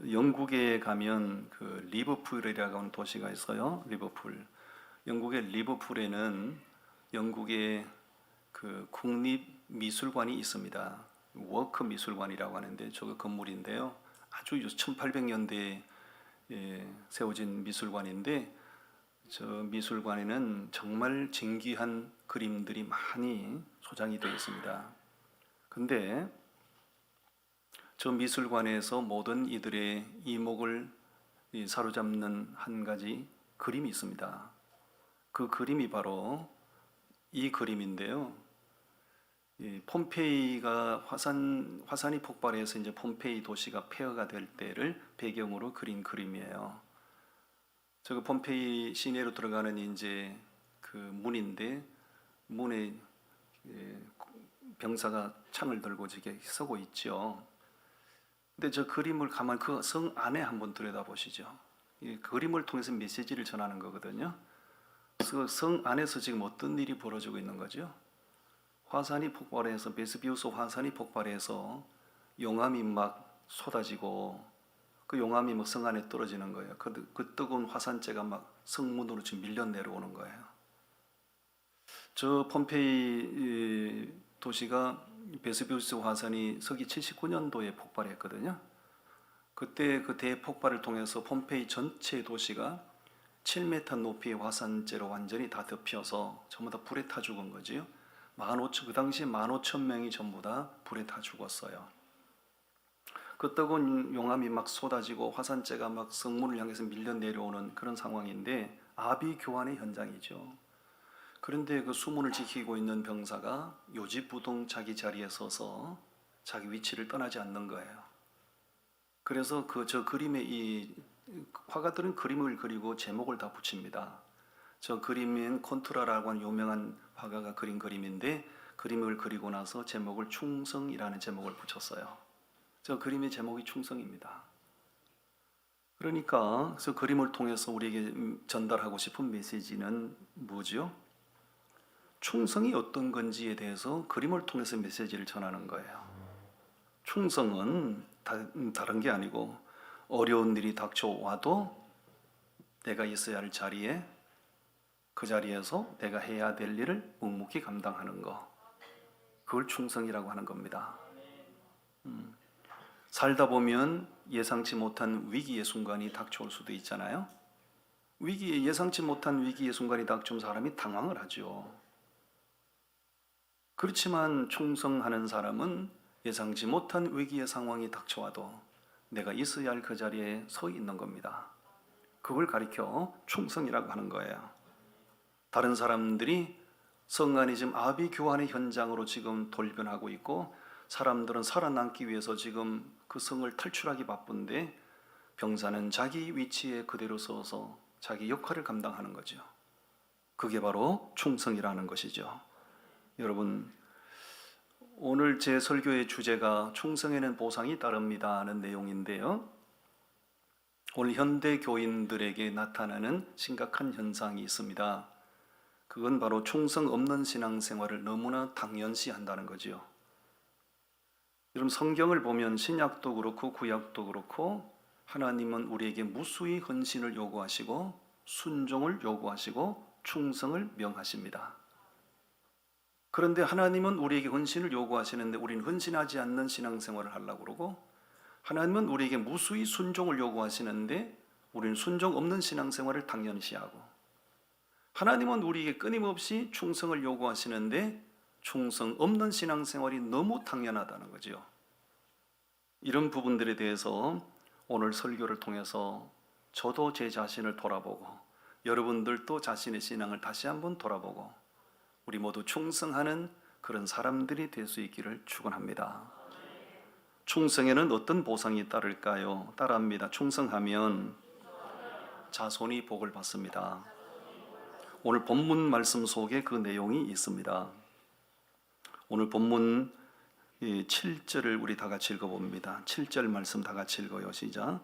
영국에 가면 그 리버풀이라고 하는 도시가 있어요. 리버풀. 영국의 리버풀에는 영국의 그 국립미술관이 있습니다. 워크 미술관이라고 하는데 저거 건물인데요. 아주 1800년대에 세워진 미술관인데 저 미술관에는 정말 진귀한 그림들이 많이 소장이 되어 있습니다. 근데 저 미술관에서 모든 이들의 이목을 사로잡는 한 가지 그림이 있습니다. 그 그림이 바로 이 그림인데요. 폼페이가 화산이 폭발해서 이제 폼페이 도시가 폐허가 될 때를 배경으로 그린 그림이에요. 저거 폼페이 시내로 들어가는 이제 그 문인데 문에 병사가 창을 들고 이렇게 서고 있죠. 근데 저 그림을 가만 그 성 안에 한번 들여다보시죠. 이 그림을 통해서 메시지를 전하는 거거든요. 그 성 안에서 지금 어떤 일이 벌어지고 있는 거죠? 화산이 폭발해서 베스비우스 화산이 폭발해서 용암이 막 쏟아지고 그 용암이 막 성 안에 떨어지는 거예요. 그 뜨거운 화산재가 막 성문으로 지금 밀려 내려오는 거예요. 저 폼페이 도시가 베스비우스 화산이 서기 79년도에 폭발했거든요. 그때 그 대폭발을 통해서 폼페이 전체 도시가 7m 높이의 화산재로 완전히 다 덮여서 전부 다 불에 타 죽은 거지요. 그 당시에 15,000명이 전부 다 불에 타 죽었어요. 그 뜨거운 용암이 막 쏟아지고 화산재가 막 성문을 향해서 밀려 내려오는 그런 상황인데 아비규환의 현장이죠. 그런데 그 수문을 지키고 있는 병사가 요지부동 자기 자리에 서서 자기 위치를 떠나지 않는 거예요. 그래서 저 그림에 이 화가들은 그림을 그리고 제목을 다 붙입니다. 저 그림은 콘트라라고 하는 유명한 화가가 그린 그림인데 그림을 그리고 나서 제목을 충성이라는 제목을 붙였어요. 저 그림의 제목이 충성입니다. 그러니까 저 그림을 통해서 우리에게 전달하고 싶은 메시지는 뭐죠? 충성이 어떤 건지에 대해서 그림을 통해서 메시지를 전하는 거예요. 충성은 다른 게 아니고 어려운 일이 닥쳐와도 내가 있어야 할 자리에 그 자리에서 내가 해야 될 일을 묵묵히 감당하는 거, 그걸 충성이라고 하는 겁니다. 살다 보면 예상치 못한 위기의 순간이 닥쳐올 수도 있잖아요. 예상치 못한 위기의 순간이 닥쳐오면 사람이 당황을 하죠. 그렇지만 충성하는 사람은 예상치 못한 위기의 상황이 닥쳐와도 내가 있어야 할 그 자리에 서 있는 겁니다. 그걸 가리켜 충성이라고 하는 거예요. 다른 사람들이 성 안이 지금 아비규환의 현장으로 지금 돌변하고 있고 사람들은 살아남기 위해서 지금 그 성을 탈출하기 바쁜데 병사는 자기 위치에 그대로 서서 자기 역할을 감당하는 거죠. 그게 바로 충성이라는 것이죠. 여러분, 오늘 제 설교의 주제가 충성에는 보상이 따릅니다 하는 내용인데요. 오늘 현대 교인들에게 나타나는 심각한 현상이 있습니다. 그건 바로 충성 없는 신앙생활을 너무나 당연시한다는 거죠. 여러분, 성경을 보면 신약도 그렇고 구약도 그렇고 하나님은 우리에게 무수히 헌신을 요구하시고 순종을 요구하시고 충성을 명하십니다. 그런데 하나님은 우리에게 헌신을 요구하시는데 우리는 헌신하지 않는 신앙생활을 하려고 그러고 하나님은 우리에게 무수히 순종을 요구하시는데 우리는 순종 없는 신앙생활을 당연시하고 하나님은 우리에게 끊임없이 충성을 요구하시는데 충성 없는 신앙생활이 너무 당연하다는 거죠. 이런 부분들에 대해서 오늘 설교를 통해서 저도 제 자신을 돌아보고 여러분들도 자신의 신앙을 다시 한번 돌아보고 우리 모두 충성하는 그런 사람들이 될 수 있기를 축원합니다. 충성에는 어떤 보상이 따를까요? 따라합니다. 충성하면 자손이 복을 받습니다. 오늘 본문 말씀 속에 그 내용이 있습니다. 오늘 본문 7절을 우리 다 같이 읽어봅니다. 7절 말씀 다 같이 읽어요. 시작.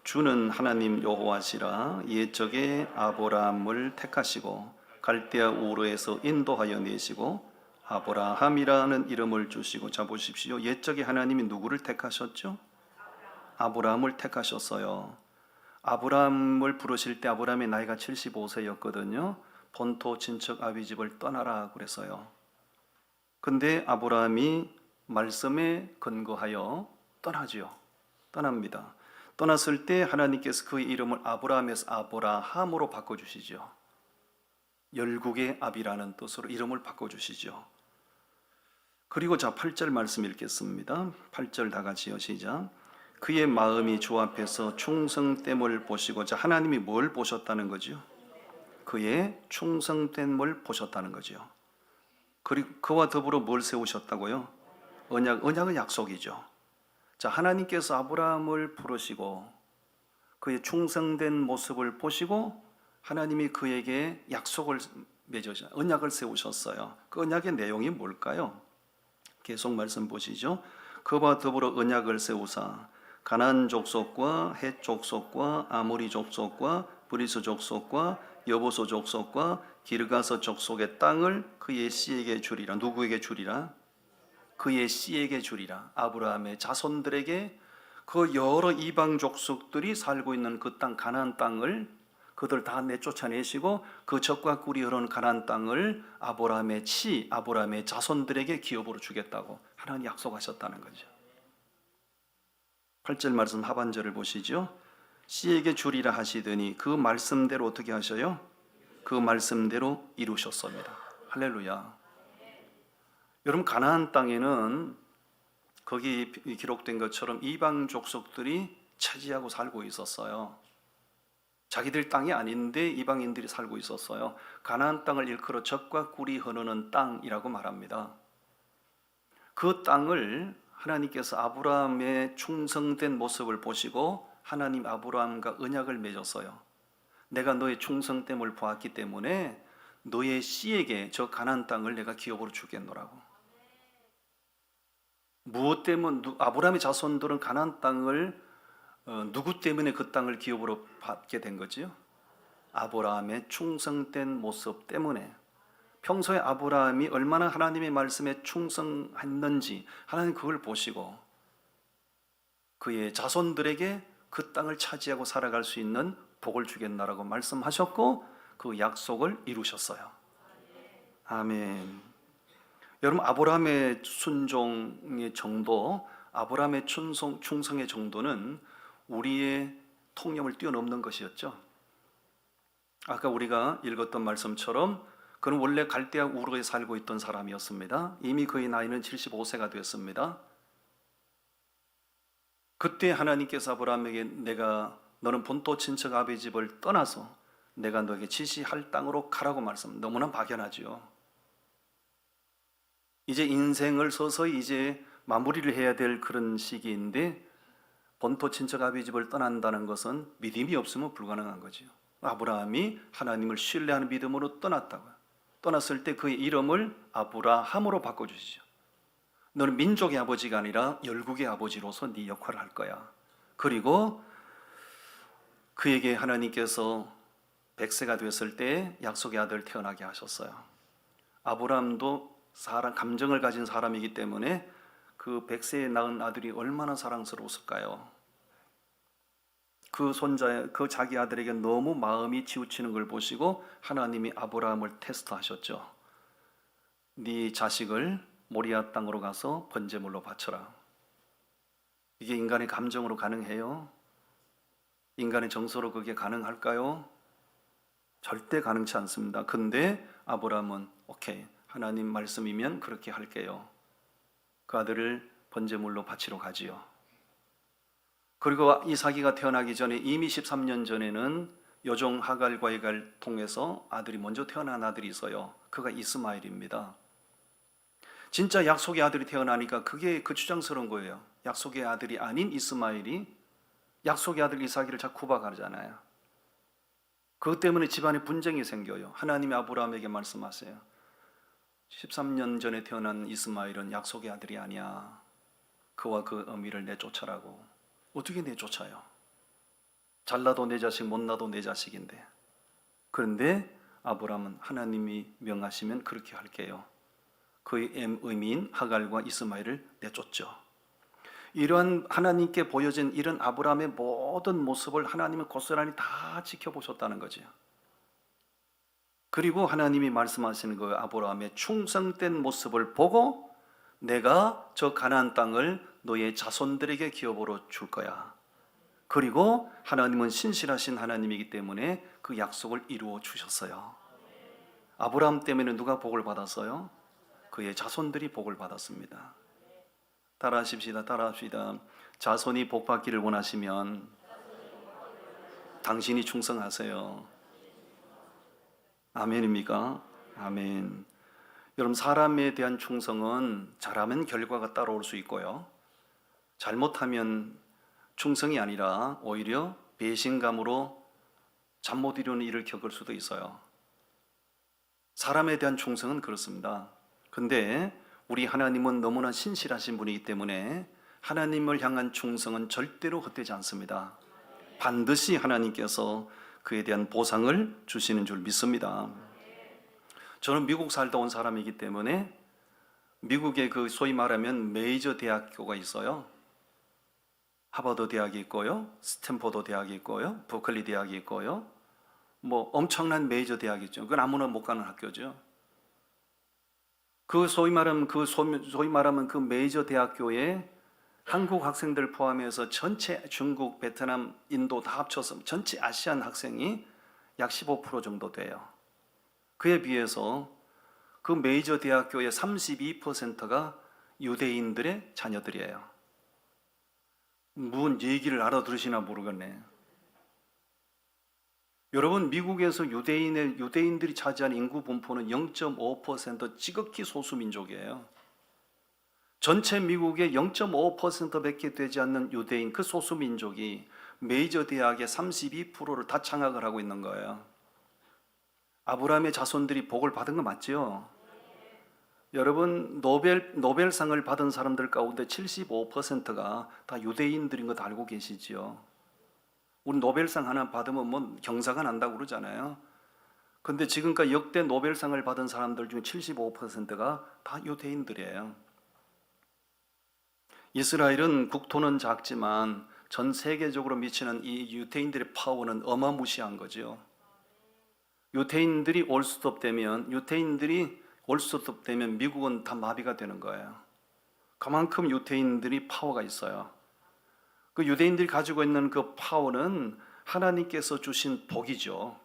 주는 하나님 여호와시라 옛적에 아브라함을 택하시고 갈대아 우르에서 인도하여 내시고 아브라함이라는 이름을 주시고. 자 보십시오. 옛적에 하나님이 누구를 택하셨죠? 아브라함을 택하셨어요. 아브라함을 부르실 때 아브라함의 나이가 75세였거든요. 본토 친척 아비 집을 떠나라 그랬어요. 근데 아브라함이 말씀에 근거하여 떠나지요. 떠납니다. 떠났을 때 하나님께서 그의 이름을 아브라함에서 아브라함으로 바꿔주시죠. 열국의 아비라는 뜻으로 이름을 바꿔주시죠. 그리고 자 8절 말씀 읽겠습니다. 8절 다 같이요. 시작. 그의 마음이 주 앞에서 충성됨을 보시고자 하나님이 뭘 보셨다는 거죠? 그의 충성됨을 보셨다는 거죠. 그리고 그와 더불어 뭘 세우셨다고요? 언약은 약속이죠. 자, 하나님께서 아브라함을 부르시고 그의 충성된 모습을 보시고 하나님이 그에게 약속을 맺으셨어요. 언약을 세우셨어요. 그 언약의 내용이 뭘까요? 계속 말씀 보시죠. 그와 더불어 언약을 세우사 가나안 족속과 헷 족속과 아모리 족속과 브리스 족속과 여보소 족속과 기르가서 족속의 땅을 그의 씨에게 주리라. 누구에게 주리라? 그의 씨에게 주리라. 아브라함의 자손들에게 그 여러 이방 족속들이 살고 있는 그 땅 가나안 땅을 그들 다 내쫓아내시고 그 적과 꿀이 흐르는 가나안 땅을 아브라함의 아브라함의 자손들에게 기업으로 주겠다고 하나님 약속하셨다는 거죠. 8절 말씀 하반절을 보시죠. 씨에게 주리라 하시더니 그 말씀대로 어떻게 하셔요? 그 말씀대로 이루셨습니다. 할렐루야. 여러분 가나안 땅에는 거기 기록된 것처럼 이방 족속들이 차지하고 살고 있었어요. 자기들 땅이 아닌데 이방인들이 살고 있었어요. 가나안 땅을 일컬어 젖과 꿀이 흐르는 땅이라고 말합니다. 그 땅을 하나님께서 아브라함의 충성된 모습을 보시고 하나님 아브라함과 언약을 맺었어요. 내가 너의 충성됨을 보았기 때문에 너의 씨에게 저 가나안 땅을 내가 기업으로 주겠노라고. 무엇 때문에 아브라함의 자손들은 가나안 땅을 누구 때문에 그 땅을 기업으로 받게 된 거지요? 아브라함의 충성된 모습 때문에. 평소에 아브라함이 얼마나 하나님의 말씀에 충성했는지 하나님 그걸 보시고 그의 자손들에게 그 땅을 차지하고 살아갈 수 있는 복을 주겠나라고 말씀하셨고 그 약속을 이루셨어요. 아멘. 여러분 아브라함의 순종의 정도, 아브라함의 충성의 정도는 우리의 통념을 뛰어넘는 것이었죠. 아까 우리가 읽었던 말씀처럼 그는 원래 갈대아 우르에 살고 있던 사람이었습니다. 이미 그의 나이는 75세가 됐습니다. 그때 하나님께서 아브라함에게 너는 본토 친척 아비 집을 떠나서 내가 너에게 지시할 땅으로 가라고 말씀. 너무나 막연하지요. 이제 인생을 서서히 이제 마무리를 해야 될 그런 시기인데 본토 친척 아비 집을 떠난다는 것은 믿음이 없으면 불가능한 거지요. 아브라함이 하나님을 신뢰하는 믿음으로 떠났다고요. 떠났을 때 그의 이름을 아브라함으로 바꿔주시죠. 너는 민족의 아버지가 아니라 열국의 아버지로서 네 역할을 할 거야. 그리고 그에게 하나님께서 100세가 됐을 때 약속의 아들 태어나게 하셨어요. 아브라함도 감정을 가진 사람이기 때문에 그 100세에 낳은 아들이 얼마나 사랑스러웠을까요? 그 자기 아들에게 너무 마음이 치우치는 걸 보시고 하나님이 아브라함을 테스트하셨죠. 네 자식을 모리아 땅으로 가서 번제물로 바쳐라. 이게 인간의 감정으로 가능해요? 인간의 정서로 그게 가능할까요? 절대 가능치 않습니다. 근데 아브라함은 오케이, 하나님 말씀이면 그렇게 할게요. 그 아들을 번제물로 바치러 가지요. 그리고 이삭이가 태어나기 전에 이미 13년 전에는 여종 하갈과의 갈 통해서 아들이 먼저 태어난 아들이 있어요. 그가 이스마엘입니다. 진짜 약속의 아들이 태어나니까 그게 주장스러운 거예요. 약속의 아들이 아닌 이스마엘이 약속의 아들 이삭이를 자꾸 구박하잖아요. 그것 때문에 집안에 분쟁이 생겨요. 하나님이 아브라함에게 말씀하세요. 13년 전에 태어난 이스마엘은 약속의 아들이 아니야. 그와 그 어미를 내쫓아라고. 어떻게 내쫓아요? 잘나도 내 자식, 못나도 내 자식인데. 그런데 아브라함은 하나님이 명하시면 그렇게 할게요. 그의 의미인 하갈과 이스마엘을 내쫓죠. 이러한 하나님께 보여진 이런 아브라함의 모든 모습을 하나님은 고스란히 다 지켜보셨다는 거죠. 그리고 하나님이 말씀하시는 그 아브라함의 충성된 모습을 보고 내가 저 가나안 땅을 너의 자손들에게 기업으로 줄 거야. 그리고 하나님은 신실하신 하나님이기 때문에 그 약속을 이루어 주셨어요. 아브라함 때문에 누가 복을 받았어요? 그의 자손들이 복을 받았습니다. 따라하십시다. 따라합시다. 자손이 복 받기를 원하시면 당신이 충성하세요. 아멘입니까? 아멘. 여러분, 사람에 대한 충성은 잘하면 결과가 따라올 수 있고요, 잘못하면 충성이 아니라 오히려 배신감으로 잠 못 이루는 일을 겪을 수도 있어요. 사람에 대한 충성은 그렇습니다. 근데 우리 하나님은 너무나 신실하신 분이기 때문에 하나님을 향한 충성은 절대로 헛되지 않습니다. 반드시 하나님께서 그에 대한 보상을 주시는 줄 믿습니다. 저는 미국 살다 온 사람이기 때문에 미국에 그 소위 말하면 메이저 대학교가 있어요. 하버드 대학이 있고요, 스탠포드 대학이 있고요, 버클리 대학이 있고요, 뭐 엄청난 메이저 대학이 있죠. 그건 아무나 못 가는 학교죠. 그 소위 말하면 그 메이저 대학교에 한국 학생들 포함해서 전체 중국, 베트남, 인도 다 합쳐서 전체 아시안 학생이 약 15% 정도 돼요. 그에 비해서 그 메이저 대학교의 32%가 유대인들의 자녀들이에요. 무슨 얘기를 알아들으시나 모르겠네. 여러분, 미국에서 유대인들이 차지한 인구 분포는 0.5%, 지극히 소수 민족이에요. 전체 미국의 0.5%밖에 되지 않는 유대인, 그 소수 민족이 메이저 대학의 32%를 다 장악을 하고 있는 거예요. 아브라함의 자손들이 복을 받은 거 맞죠? 여러분, 노벨상을 받은 사람들 가운데 75%가 다 유대인들인 거 알고 계시지요? 우리 노벨상 하나 받으면 뭐 경사가 난다고 그러잖아요. 근데 지금까지 역대 노벨상을 받은 사람들 중 75%가 다 유대인들이에요. 이스라엘은 국토는 작지만 전 세계적으로 미치는 이 유대인들의 파워는 어마무시한 거죠. 유대인들이 올 수도 되면 미국은 다 마비가 되는 거예요. 그만큼 유대인들이 파워가 있어요. 그 유대인들이 가지고 있는 그 파워는 하나님께서 주신 복이죠.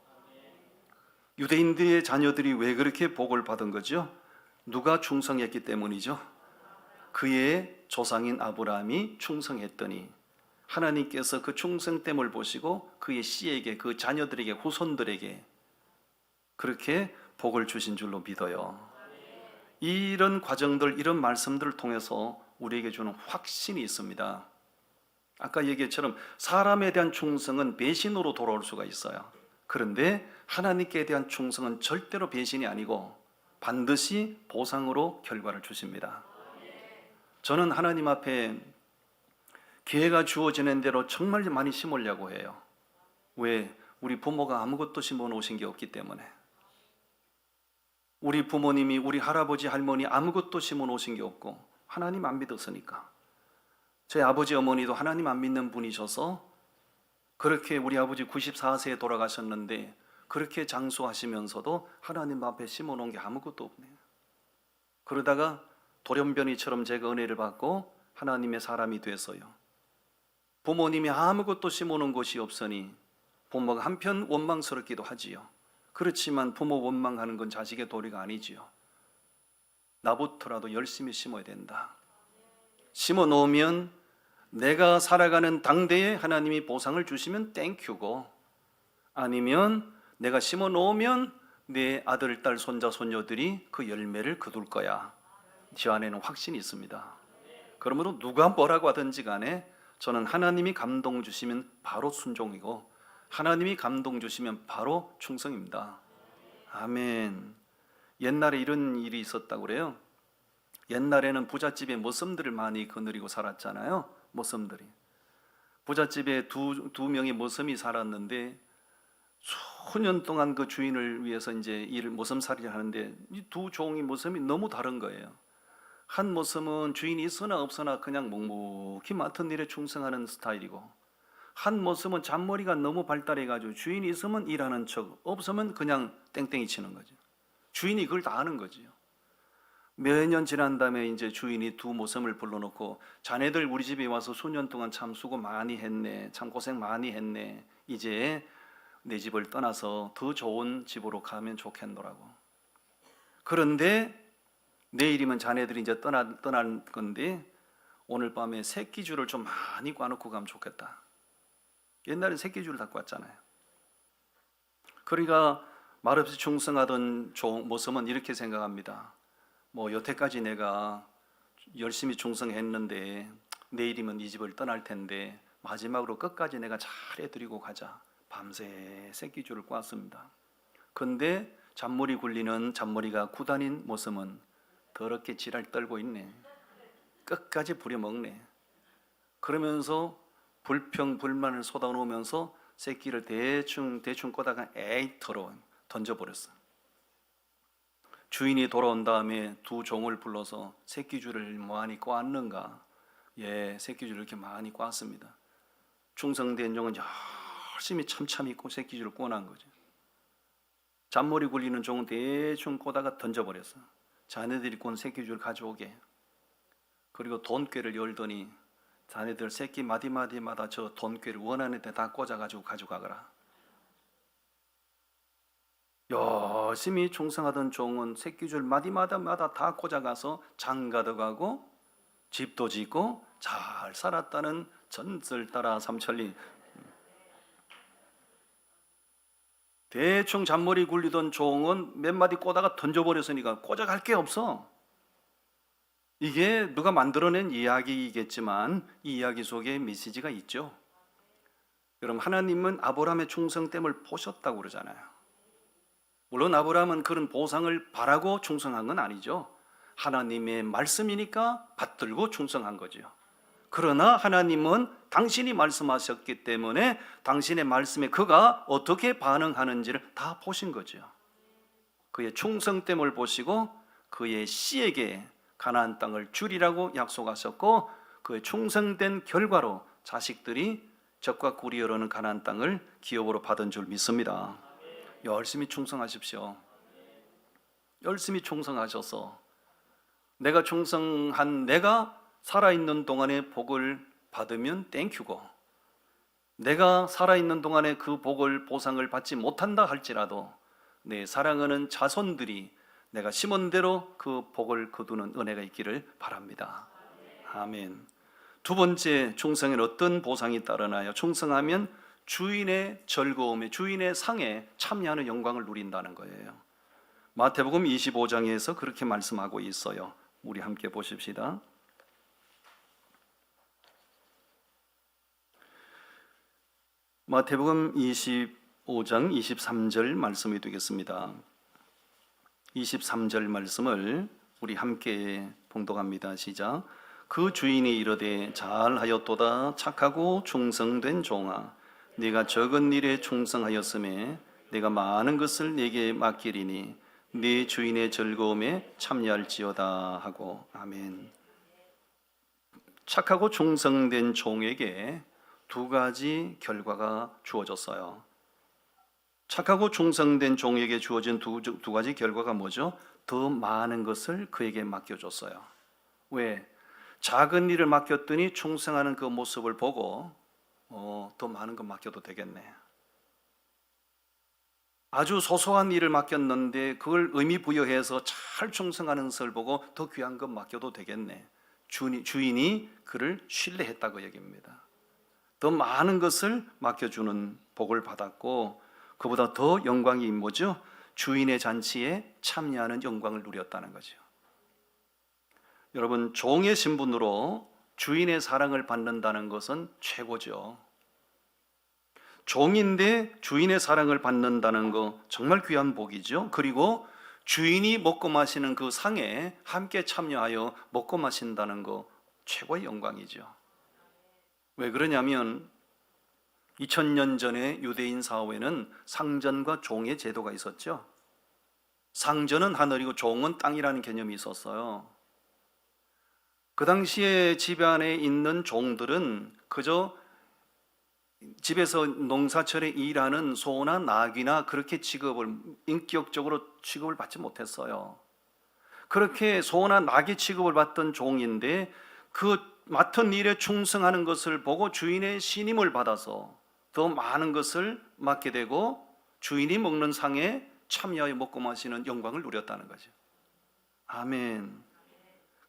유대인들의 자녀들이 왜 그렇게 복을 받은 거죠? 누가 충성했기 때문이죠. 그의 조상인 아브라함이 충성했더니 하나님께서 그 충성됨을 보시고 그의 씨에게, 그 자녀들에게, 후손들에게 그렇게 복을 주신 줄로 믿어요. 이런 과정들, 이런 말씀들을 통해서 우리에게 주는 확신이 있습니다. 아까 얘기했처럼 사람에 대한 충성은 배신으로 돌아올 수가 있어요. 그런데 하나님께 대한 충성은 절대로 배신이 아니고 반드시 보상으로 결과를 주십니다. 저는 하나님 앞에 기회가 주어지는 대로 정말 많이 심으려고 해요. 왜? 우리 부모가 아무것도 심어 놓으신 게 없기 때문에. 우리 부모님이, 우리 할아버지, 할머니 아무것도 심어 놓으신 게 없고 하나님 안 믿었으니까. 제 아버지, 어머니도 하나님 안 믿는 분이셔서 그렇게 우리 아버지 94세에 돌아가셨는데 그렇게 장수하시면서도 하나님 앞에 심어 놓은 게 아무것도 없네요. 그러다가 돌연변이처럼 제가 은혜를 받고 하나님의 사람이 됐어요. 부모님이 아무것도 심어 놓은 것이 없으니 부모가 한편 원망스럽기도 하지요. 그렇지만 부모 원망하는 건 자식의 도리가 아니지요. 나부터라도 열심히 심어야 된다. 심어 놓으면 내가 살아가는 당대에 하나님이 보상을 주시면 땡큐고, 아니면 내가 심어 놓으면 내 아들, 딸, 손자, 손녀들이 그 열매를 거둘 거야. 저 안에는 확신이 있습니다. 그러므로 누가 뭐라고 하든지 간에 저는 하나님이 감동 주시면 바로 순종이고 하나님이 감동 주시면 바로 충성입니다. 아멘. 옛날에 이런 일이 있었다고 그래요. 옛날에는 부잣집에 머슴들을 많이 거느리고 살았잖아요. 머슴들이. 부잣집에 두 명의 머슴이 살았는데 수년 동안 그 주인을 위해서 이제 일을 머슴살이를 하는데 이 두 종이 머슴이 너무 다른 거예요. 한 모습은 주인이 있으나 없으나 그냥 묵묵히 맡은 일에 충성하는 스타일이고, 한 모습은 잔머리가 너무 발달해가지고 주인이 있으면 일하는 척, 없으면 그냥 땡땡이 치는 거죠. 주인이 그걸 다 아는 거지요. 몇 년 지난 다음에 이제 주인이 두 모섬을 불러놓고, 자네들 우리 집에 와서 수년 동안 참 수고 많이 했네, 참 고생 많이 했네, 이제 내 집을 떠나서 더 좋은 집으로 가면 좋겠노라고. 그런데 내일이면 자네들이 이제 떠날 건데 오늘 밤에 새끼줄을 좀 많이 꽈놓고 가면 좋겠다. 옛날엔 새끼줄을 다 꽈잖아요. 그러니까 말없이 충성하던 모섬은 이렇게 생각합니다. 뭐 여태까지 내가 열심히 충성했는데 내일이면 이 집을 떠날 텐데 마지막으로 끝까지 내가 잘해드리고 가자. 밤새 새끼줄을 꽈습니다. 근데 잔머리 굴리는 잔머리가 구단인 모섬은 더럽게 지랄 떨고 있네. 끝까지 부려먹네. 그러면서 불평 불만을 쏟아놓으면서 새끼를 대충 꼬다가 에이 더러워 던져버렸어. 주인이 돌아온 다음에 두 종을 불러서 새끼줄을 많이 꽈았는가? 예, 새끼줄을 이렇게 많이 꽈습니다. 충성된 종은 열심히 참참히 새끼줄을 꽈난 거죠. 잔머리 굴리는 종은 대충 꼬다가 던져버렸어. 자네들이 꼰 새끼줄 가져오게. 그리고 돈꾀를 열더니 자네들 새끼 마디마디마다 저 돈꾀를 원하는 데 다 꽂아가지고 가져가거라. 열심히 충성하던 종은 새끼줄 마디마다마다 다 꽂아가서 장가도 가고 집도 짓고 잘 살았다는 전설 따라 삼천리. 대충 잔머리 굴리던 종은 몇 마디 꼬다가 던져버렸으니까 꽂아갈 게 없어. 이게 누가 만들어낸 이야기이겠지만 이 이야기 속에 메시지가 있죠. 여러분, 하나님은 아브라함의 충성됨을 보셨다고 그러잖아요. 물론 아브라함은 그런 보상을 바라고 충성한 건 아니죠. 하나님의 말씀이니까 받들고 충성한 거죠. 그러나 하나님은 당신이 말씀하셨기 때문에 당신의 말씀에 그가 어떻게 반응하는지를 다 보신 거죠. 그의 충성됨을 보시고 그의 씨에게 가나안 땅을 주리라고 약속하셨고, 그의 충성된 결과로 자식들이 적과 꿀이 흐르는 가나안 땅을 기업으로 받은 줄 믿습니다. 열심히 충성하십시오. 열심히 충성하셔서 내가 충성한 내가 살아있는 동안에 복을 받으면 땡큐고, 내가 살아있는 동안에 그 복을 보상을 받지 못한다 할지라도 내 사랑하는 자손들이 내가 심은 대로 그 복을 거두는 은혜가 있기를 바랍니다. 아멘. 두 번째, 충성에는 어떤 보상이 따르나요? 충성하면 주인의 즐거움에, 주인의 상에 참여하는 영광을 누린다는 거예요. 마태복음 25장에서 그렇게 말씀하고 있어요. 우리 함께 보십시다. 마태복음 25장 23절 말씀이 되겠습니다. 23절 말씀을 우리 함께 봉독합니다. 시작. 그 주인이 이르되 잘하였도다 착하고 충성된 종아, 네가 적은 일에 충성하였음에 내가 많은 것을 네게 맡기리니 네 주인의 즐거움에 참여할지어다 하고. 아멘. 착하고 충성된 종에게 두 가지 결과가 주어졌어요. 착하고 충성된 종에게 주어진 두 가지 결과가 뭐죠? 더 많은 것을 그에게 맡겨줬어요. 왜? 작은 일을 맡겼더니 충성하는 그 모습을 보고 더 많은 거 맡겨도 되겠네. 아주 소소한 일을 맡겼는데 그걸 의미 부여해서 잘 충성하는 것을 보고 더 귀한 것 맡겨도 되겠네. 주인이 그를 신뢰했다고 얘기합니다. 더 많은 것을 맡겨주는 복을 받았고, 그보다 더 영광이 뭐죠? 주인의 잔치에 참여하는 영광을 누렸다는 거죠. 여러분, 종의 신분으로 주인의 사랑을 받는다는 것은 최고죠. 종인데 주인의 사랑을 받는다는 거 정말 귀한 복이죠. 그리고 주인이 먹고 마시는 그 상에 함께 참여하여 먹고 마신다는 거 최고의 영광이죠. 왜 그러냐면 2000년 전에 유대인 사회에는 상전과 종의 제도가 있었죠. 상전은 하늘이고 종은 땅이라는 개념이 있었어요. 그 당시에 집안에 있는 종들은 그저 집에서 농사철에 일하는 소나 나귀나 그렇게 인격적으로 취급을 받지 못했어요. 그렇게 소나 나귀 취급을 받던 종인데 그 맡은 일에 충성하는 것을 보고 주인의 신임을 받아서 더 많은 것을 맡게 되고 주인이 먹는 상에 참여하여 먹고 마시는 영광을 누렸다는 거죠. 아멘.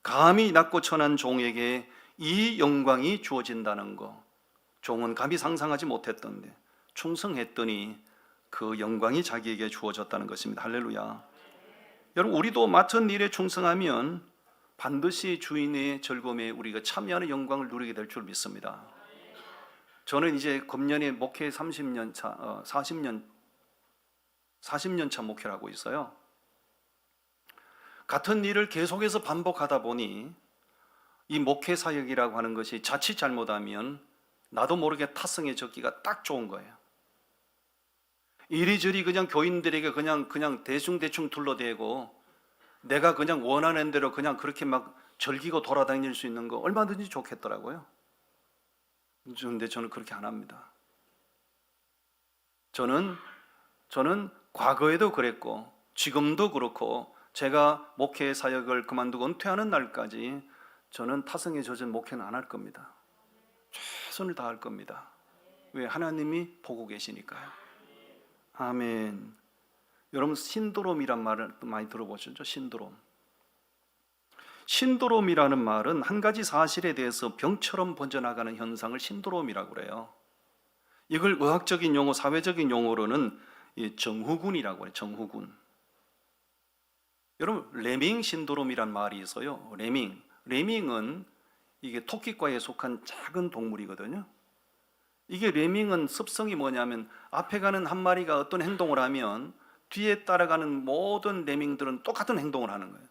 감히 낮고 천한 종에게 이 영광이 주어진다는 거, 종은 감히 상상하지 못했던데 충성했더니 그 영광이 자기에게 주어졌다는 것입니다. 할렐루야. 여러분, 우리도 맡은 일에 충성하면 반드시 주인의 즐거움에 우리가 참여하는 영광을 누리게 될 줄 믿습니다. 저는 이제 금년에 목회 40년 차 목회를 하고 있어요. 같은 일을 계속해서 반복하다 보니 이 목회 사역이라고 하는 것이 자칫 잘못하면 나도 모르게 타성에 젖기가 딱 좋은 거예요. 이리저리 그냥 교인들에게 그냥 대충 둘러대고 내가 그냥 원하는 대로 그냥 그렇게 막 즐기고 돌아다닐 수 있는 거 얼마든지 좋겠더라고요. 그런데 저는 그렇게 안 합니다. 저는 과거에도 그랬고 지금도 그렇고 제가 목회 사역을 그만두고 은퇴하는 날까지 저는 타성에 젖은 목회는 안 할 겁니다. 최선을 다할 겁니다. 왜? 하나님이 보고 계시니까요. 아멘. 여러분, 신도롬이란 말을 많이 들어보셨죠? 신도롬이라는 말은 한 가지 사실에 대해서 병처럼 번져나가는 현상을 신도롬이라고 그래요. 이걸 의학적인 용어, 사회적인 용어로는 정후군이라고 해요. 정후군. 여러분, 레밍 신도롬이란 말이 있어요. 레밍은 이게 토끼과에 속한 작은 동물이거든요. 이게 레밍은 습성이 뭐냐면 앞에 가는 한 마리가 어떤 행동을 하면 뒤에 따라가는 모든 레밍들은 똑같은 행동을 하는 거예요.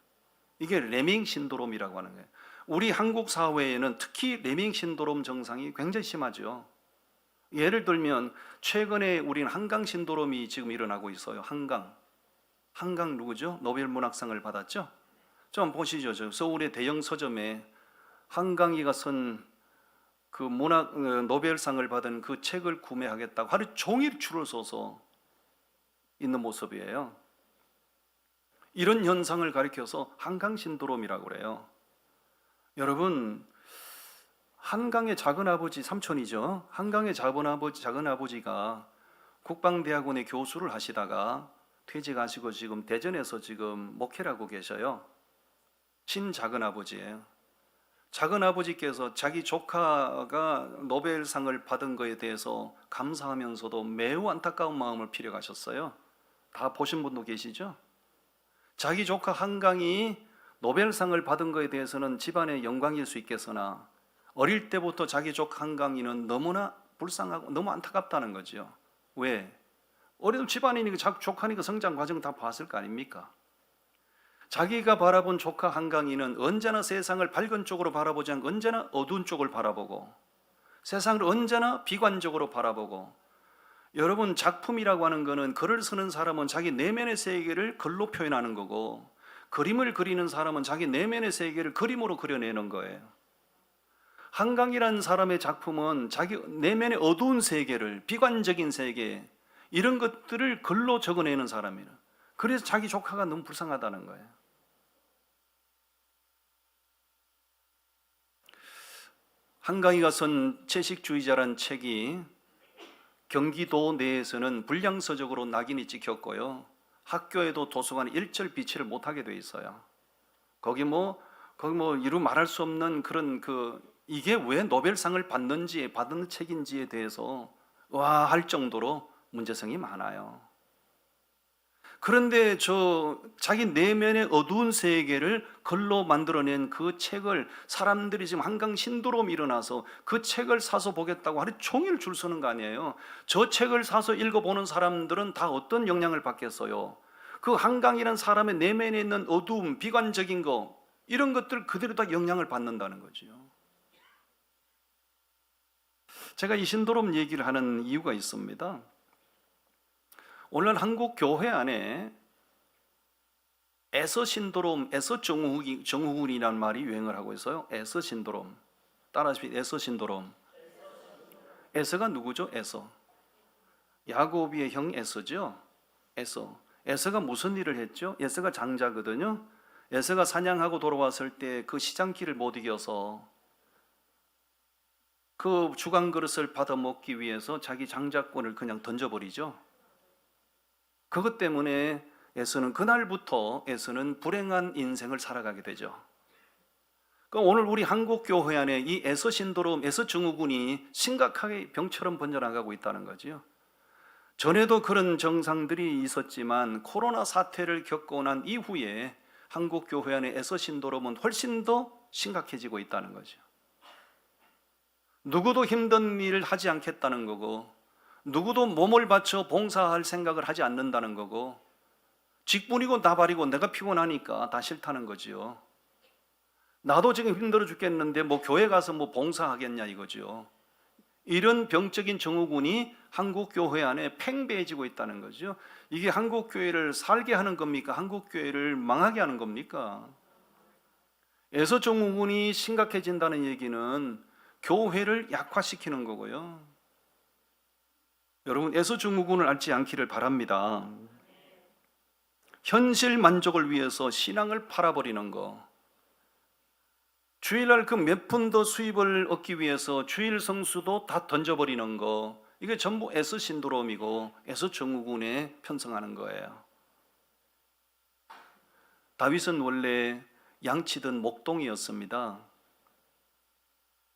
이게 레밍 신도롬이라고 하는 거예요. 우리 한국 사회에는 특히 레밍 신도롬 증상이 굉장히 심하죠. 예를 들면 최근에 우리는 한강 신도롬이 지금 일어나고 있어요. 한강 누구죠? 노벨 문학상을 받았죠? 좀 보시죠. 저 서울의 대형 서점에 한강이가 쓴 그 문학 노벨상을 받은 그 책을 구매하겠다고 하루 종일 줄을 서서 있는 모습이에요. 이런 현상을 가리켜서 한강 신도롬이라고 그래요. 여러분, 한강의 작은 아버지, 삼촌이죠. 한강의 작은 아버지가 국방대학원의 교수를 하시다가 퇴직하시고 지금 대전에서 지금 목회를 하고 계셔요. 친작은 아버지예요. 작은 아버지께서 자기 조카가 노벨상을 받은 것에 대해서 감사하면서도 매우 안타까운 마음을 필요하셨어요. 다 보신 분도 계시죠? 자기 조카 한강이 노벨상을 받은 것에 대해서는 집안의 영광일 수 있겠으나 어릴 때부터 자기 조카 한강이는 너무나 불쌍하고 너무 안타깝다는 거죠. 왜? 어려도 집안이니까 조카니까 성장 과정 다 봤을 거 아닙니까? 자기가 바라본 조카 한강이는 언제나 세상을 밝은 쪽으로 바라보지 않고 언제나 어두운 쪽을 바라보고 세상을 언제나 비관적으로 바라보고, 여러분, 작품이라고 하는 거는 글을 쓰는 사람은 자기 내면의 세계를 글로 표현하는 거고 그림을 그리는 사람은 자기 내면의 세계를 그림으로 그려내는 거예요. 한강이라는 사람의 작품은 자기 내면의 어두운 세계를, 비관적인 세계, 이런 것들을 글로 적어내는 사람이에요. 그래서 자기 조카가 너무 불쌍하다는 거예요. 한강이가 쓴 채식주의자란 책이 경기도 내에서는 불량서적으로 낙인이 찍혔고요. 학교에도 도서관에 일절 비치를 못하게 돼 있어요. 거기 이루 말할 수 없는 그런 이게 왜 노벨상을 받는 책인지에 대해서 와 할 정도로 문제성이 많아요. 그런데 자기 내면의 어두운 세계를 글로 만들어낸 그 책을 사람들이 지금 한강 신도롬이 일어나서 그 책을 사서 보겠다고 하루 종일 줄 서는 거 아니에요. 저 책을 사서 읽어보는 사람들은 다 어떤 영향을 받겠어요? 그 한강이라는 사람의 내면에 있는 어두움, 비관적인 거, 이런 것들 그대로 다 영향을 받는다는 거죠. 제가 이 신도롬 얘기를 하는 이유가 있습니다. 오늘 한국 교회 안에 에서 신도롬, 에서 정후군이라는 말이 유행을 하고 있어요. 에서 신도롬. 따라하십시오. 에서 신도롬. 에서가 누구죠? 에서. 야곱의 형 에서죠. 에서. 에서가 무슨 일을 했죠? 에서가 장자거든요. 에서가 사냥하고 돌아왔을 때 그 시장길을 못 이겨서 그 주간 그릇을 받아 먹기 위해서 자기 장자권을 그냥 던져버리죠. 그것 때문에 에서는 그날부터 에서는 불행한 인생을 살아가게 되죠. 그러니까 오늘 우리 한국 교회 안에 이 에서 신도롬, 에서 증후군이 심각하게 병처럼 번져나가고 있다는 거죠. 전에도 그런 증상들이 있었지만 코로나 사태를 겪고 난 이후에 한국 교회 안에 에서 신도롬은 훨씬 더 심각해지고 있다는 거죠. 누구도 힘든 일을 하지 않겠다는 거고, 누구도 몸을 바쳐 봉사할 생각을 하지 않는다는 거고, 직분이고 나발이고 내가 피곤하니까 다 싫다는 거지요. 나도 지금 힘들어 죽겠는데 뭐 교회 가서 뭐 봉사하겠냐 이거죠. 이런 병적인 증후군이 한국 교회 안에 팽배해지고 있다는 거죠. 이게 한국 교회를 살게 하는 겁니까? 한국 교회를 망하게 하는 겁니까? 에서 증후군이 심각해진다는 얘기는 교회를 약화시키는 거고요. 여러분, 에서 증후군을 앓지 않기를 바랍니다. 현실 만족을 위해서 신앙을 팔아버리는 거, 주일날 그 몇 푼 더 수입을 얻기 위해서 주일 성수도 다 던져버리는 거, 이게 전부 에서 신도롬이고 에서 증후군에 편성하는 거예요. 다윗은 원래 양치던 목동이었습니다.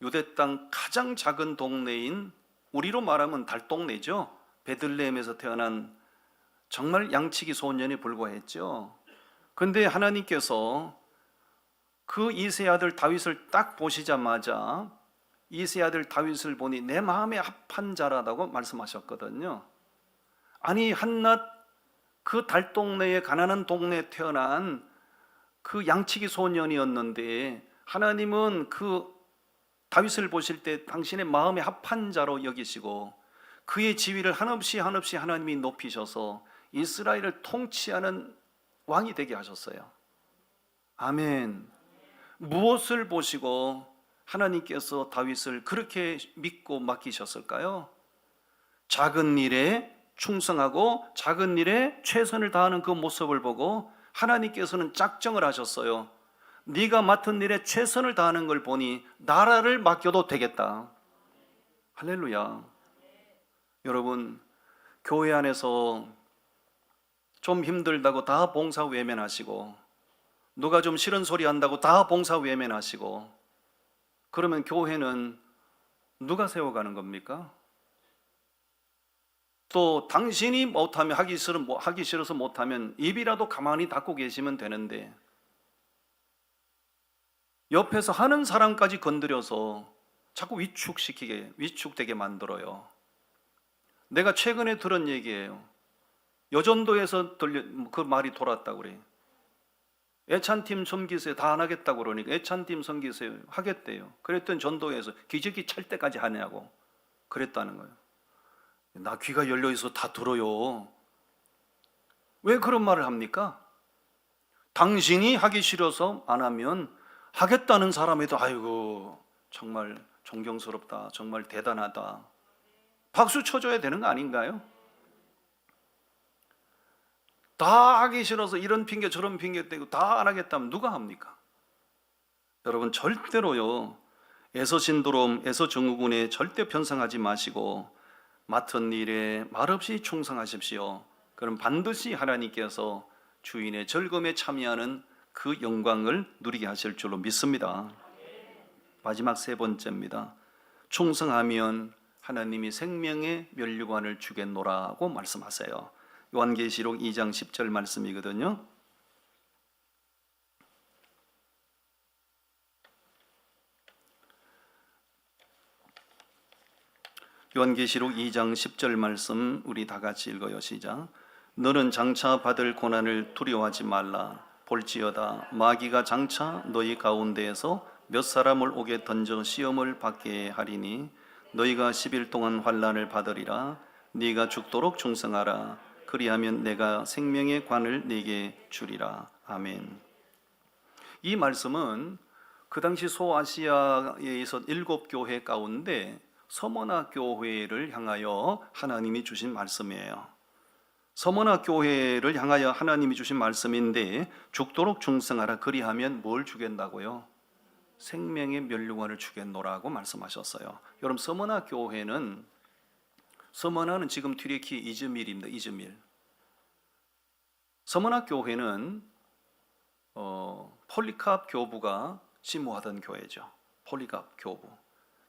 유대 땅 가장 작은 동네인, 우리로 말하면 달동네죠. 베들레헴에서 태어난 정말 양치기 소년에 불과했죠. 그런데 하나님께서 그 이세 아들 다윗을 딱 보시자마자 이세 아들 다윗을 보니 내 마음에 합한 자라다고 말씀하셨거든요. 아니, 한낱 그 달동네에, 가난한 동네에 태어난 그 양치기 소년이었는데 하나님은 그 다윗을 보실 때 당신의 마음에 합한 자로 여기시고 그의 지위를 한없이 하나님이 높이셔서 이스라엘을 통치하는 왕이 되게 하셨어요. 아멘. 무엇을 보시고 하나님께서 다윗을 그렇게 믿고 맡기셨을까요? 작은 일에 충성하고 작은 일에 최선을 다하는 그 모습을 보고 하나님께서는 작정을 하셨어요. 네가 맡은 일에 최선을 다하는 걸 보니 나라를 맡겨도 되겠다. 할렐루야. 여러분, 교회 안에서 좀 힘들다고 다 봉사 외면하시고, 누가 좀 싫은 소리 한다고 다 봉사 외면하시고, 그러면 교회는 누가 세워가는 겁니까? 또 당신이 못하면, 하기 싫어서 못하면 입이라도 가만히 닫고 계시면 되는데 옆에서 하는 사람까지 건드려서 자꾸 위축되게 만들어요. 내가 최근에 들은 얘기예요. 여전도에서 그 말이 돌았다고 그래요. 애찬팀 섬기세요. 다 안 하겠다고 그러니까 애찬팀 섬기세요. 하겠대요. 그랬더니 전도에서 기저귀 찰 때까지 하냐고 그랬다는 거예요. 나 귀가 열려있어 다 들어요. 왜 그런 말을 합니까? 당신이 하기 싫어서 안 하면 하겠다는 사람에도 아이고 정말 존경스럽다, 정말 대단하다, 박수 쳐줘야 되는 거 아닌가요? 다 하기 싫어서 이런 핑계 저런 핑계 대고 다 안 하겠다면 누가 합니까? 여러분, 절대로요 에서 신도롬, 에서 증후군에 절대 편성하지 마시고 맡은 일에 말없이 충성하십시오. 그럼 반드시 하나님께서 주인의 즐거움에 참여하는 그 영광을 누리게 하실 줄로 믿습니다. 마지막 세 번째입니다. 충성하면 하나님이 생명의 면류관을 주겠노라고 말씀하세요. 요한계시록 2장 10절 말씀이거든요. 요한계시록 2장 10절 말씀 우리 다 같이 읽어요. 시작. 너는 장차 받을 고난을 두려워하지 말라. 볼지어다 마귀가 장차 너희 가운데에서 몇 사람을 옥에 던져 시험을 받게 하리니 너희가 10일 동안 환난을 받으리라. 네가 죽도록 충성하라. 그리하면 내가 생명의 관을 네게 주리라. 아멘. 이 말씀은 그 당시 소아시아에 있었 7교회 가운데 서머나 교회를 향하여 하나님이 주신 말씀이에요. 서머나 교회를 향하여 하나님이 주신 말씀인데, 죽도록 충성하라. 그리하면 뭘 주겠다고요? 생명의 면류관을 주겠노라고 말씀하셨어요. 여러분, 서머나 교회는, 서머나는 지금 튀르키 이즈밀입니다. 이즈밀. 서머나 교회는 폴리캅 교부가 심호하던 교회죠. 폴리캅 교부.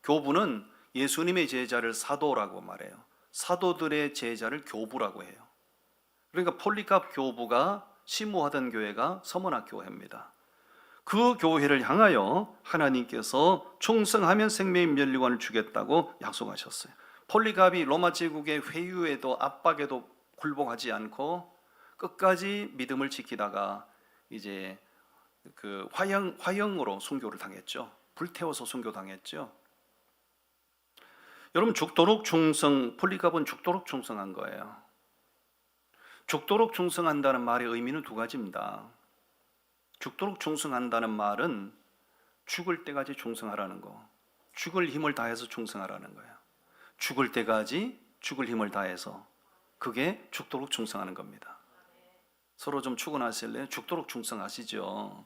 교부는 예수님의 제자를 사도라고 말해요. 사도들의 제자를 교부라고 해요. 그러니까 폴리캅 교부가 심호하던 교회가 서머나 교회입니다. 그 교회를 향하여 하나님께서 충성하면 생명의 면류관을 주겠다고 약속하셨어요. 폴리갑이 로마 제국의 회유에도 압박에도 굴복하지 않고 끝까지 믿음을 지키다가 이제 그 화형으로 순교를 당했죠. 불태워서 순교당했죠. 여러분, 죽도록 충성, 폴리갑은 죽도록 충성한 거예요. 죽도록 충성한다는 말의 의미는 두 가지입니다. 죽도록 충성한다는 말은 죽을 때까지 충성하라는 거, 죽을 힘을 다해서 충성하라는 거예요. 죽을 때까지 죽을 힘을 다해서, 그게 죽도록 충성하는 겁니다. 서로 좀 축원하실래요? 죽도록 충성하시죠.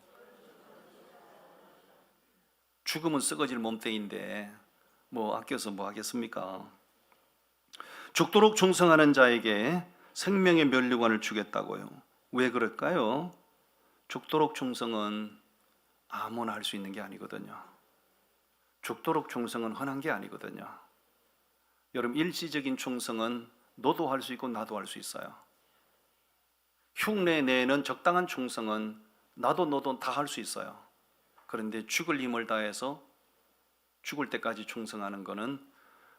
죽으면 썩어질 몸뚱이인데 뭐 아껴서 뭐 하겠습니까? 죽도록 충성하는 자에게 생명의 면류관을 주겠다고요. 왜 그럴까요? 죽도록 충성은 아무나 할 수 있는 게 아니거든요. 죽도록 충성은 흔한 게 아니거든요. 여러분, 일시적인 충성은 너도 할 수 있고 나도 할 수 있어요. 흉내 내는 적당한 충성은 나도 너도 다 할 수 있어요. 그런데 죽을 힘을 다해서 죽을 때까지 충성하는 거는,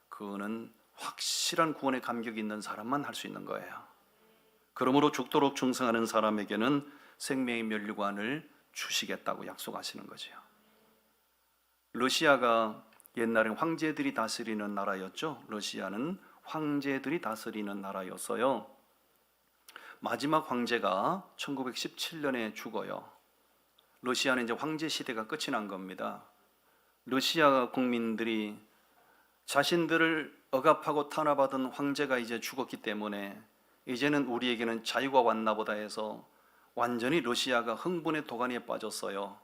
그거는 확실한 구원의 감격이 있는 사람만 할 수 있는 거예요. 그러므로 죽도록 충성하는 사람에게는 생명의 면류관을 주시겠다고 약속하시는 거죠. 러시아가 옛날에 황제들이 다스리는 나라였죠. 러시아는 황제들이 다스리는 나라였어요. 마지막 황제가 1917년에 죽어요. 러시아는 이제 황제 시대가 끝이 난 겁니다. 러시아 국민들이 자신들을 억압하고 탄압하던 황제가 이제 죽었기 때문에 이제는 우리에게는 자유가 왔나 보다 해서 완전히 러시아가 흥분의 도가니에 빠졌어요.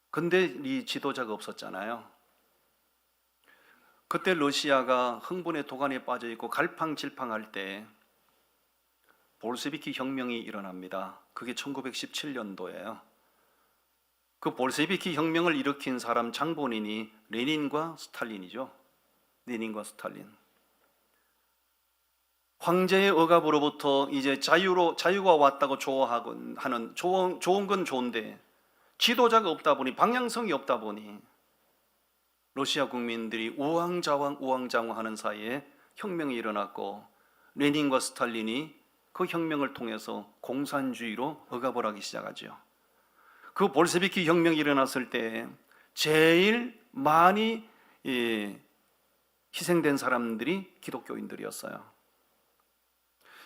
근데 이 지도자가 없었잖아요. 그때 러시아가 흥분의 도가니에 빠져 있고 갈팡질팡할 때 볼셰비키 혁명이 일어납니다. 그게 1917년도예요. 그 볼셰비키 혁명을 일으킨 사람 장본인이 레닌과 스탈린이죠. 레닌과 스탈린. 황제의 억압으로부터 이제 자유가 왔다고 좋아하는, 좋은 건 좋은데 지도자가 없다 보니, 방향성이 없다 보니 러시아 국민들이 우왕좌왕하는 사이에 혁명이 일어났고, 레닌과 스탈린이 그 혁명을 통해서 공산주의로 억압을 하기 시작하죠. 그 볼셰비키 혁명이 일어났을 때 제일 많이 희생된 사람들이 기독교인들이었어요.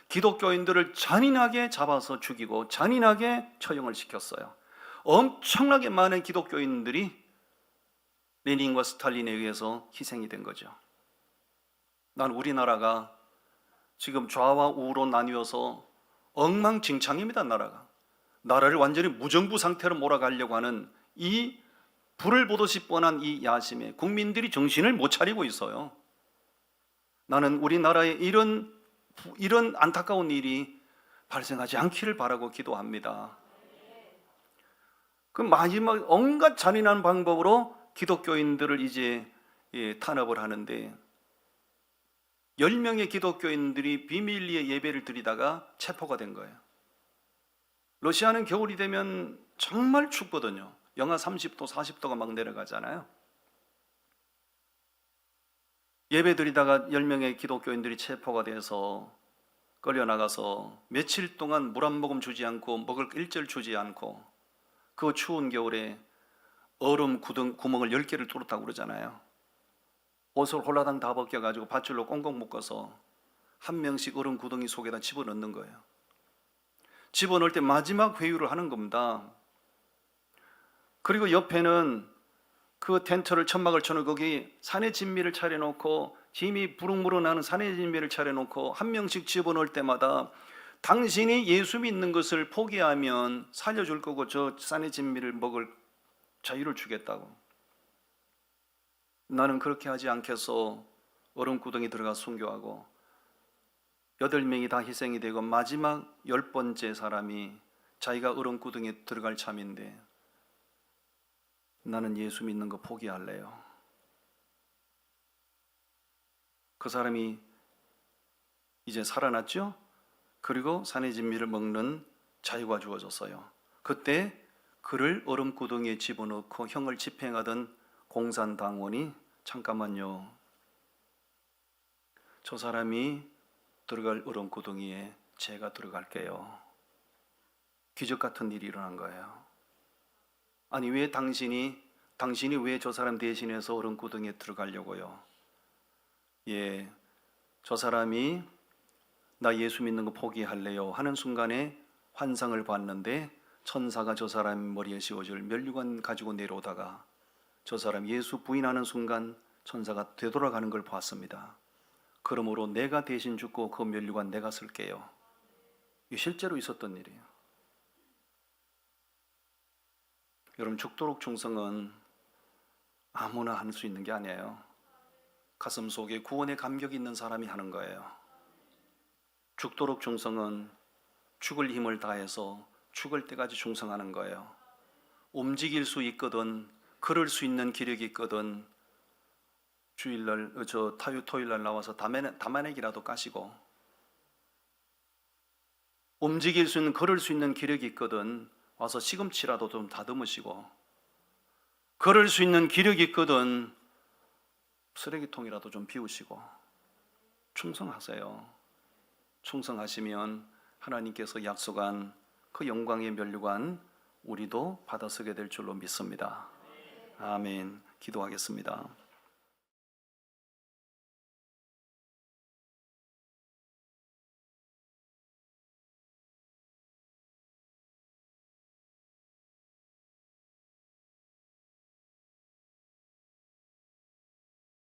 기독교인들을 잔인하게 잡아서 죽이고 잔인하게 처형을 시켰어요. 엄청나게 많은 기독교인들이 레닌과 스탈린에 의해서 희생이 된 거죠. 난 우리나라가 지금 좌와 우로 나뉘어서 엉망진창입니다. 나라를 완전히 무정부 상태로 몰아가려고 하는 이 불을 보듯이 뻔한 이 야심에 국민들이 정신을 못 차리고 있어요. 나는 우리나라에 이런 안타까운 일이 발생하지 않기를 바라고 기도합니다. 그 마지막 온갖 잔인한 방법으로 기독교인들을 이제 탄압을 하는데, 10명의 기독교인들이 비밀리에 예배를 드리다가 체포가 된 거예요. 러시아는 겨울이 되면 정말 춥거든요. 영하 30도, 40도가 막 내려가잖아요. 예배 드리다가 10명의 기독교인들이 체포가 돼서 끌려나가서 며칠 동안 물 한 모금 주지 않고 먹을 일절 주지 않고, 그 추운 겨울에 얼음 구멍을 10개를 뚫었다고 그러잖아요. 옷을 홀라당 다 벗겨가지고 밧줄로 꽁꽁 묶어서 한 명씩 얼음 구덩이 속에다 집어넣는 거예요. 집어넣을 때 마지막 회유를 하는 겁니다. 그리고 옆에는 그 텐트를 천막을 쳐놓고 거기 산의 진미를 차려놓고 힘이 부릉부릉 나는 산의 진미를 차려놓고 한 명씩 집어넣을 때마다 당신이 예수 믿는 것을 포기하면 살려줄 거고 저 산의 진미를 먹을 자유를 주겠다고. 나는 그렇게 하지 않겠어. 얼음 구덩이 들어가 순교하고 8명이 다 희생이 되고 마지막 10번째 사람이 자기가 얼음 구덩이에 들어갈 참인데 나는 예수 믿는 거 포기할래요. 그 사람이 이제 살아났죠? 그리고 산의 진미를 먹는 자유가 주어졌어요. 그때 그를 얼음 구덩이에 집어넣고 형을 집행하던 공산당원이 잠깐만요. 저 사람이 들어갈 얼음 구덩이에 제가 들어갈게요. 기적 같은 일이 일어난 거예요. 아니 왜 당신이 왜 저 사람 대신해서 얼음 구덩이에 들어가려고요? 예, 저 사람이 나 예수 믿는 거 포기할래요 하는 순간에 환상을 봤는데 천사가 저 사람 머리에 씌워줄 면류관 가지고 내려오다가 저 사람 예수 부인하는 순간 천사가 되돌아가는 걸 봤습니다. 그러므로 내가 대신 죽고 그 면류관 내가 쓸게요. 이게 실제로 있었던 일이에요. 여러분, 죽도록 충성은 아무나 할 수 있는 게 아니에요. 가슴 속에 구원의 감격이 있는 사람이 하는 거예요. 죽도록 충성은 죽을 힘을 다해서 죽을 때까지 충성하는 거예요. 움직일 수 있거든, 걸을 수 있는 기력이 있거든 주일날 토요일날 나와서 담아내기라도 까시고, 움직일 수 있는, 걸을 수 있는 기력이 있거든 와서 시금치라도 좀 다듬으시고, 걸을 수 있는 기력이 있거든 쓰레기통이라도 좀 비우시고 충성하세요. 충성하시면 하나님께서 약속한 그 영광의 면류관 우리도 받아서게 될 줄로 믿습니다. 아멘. 기도하겠습니다.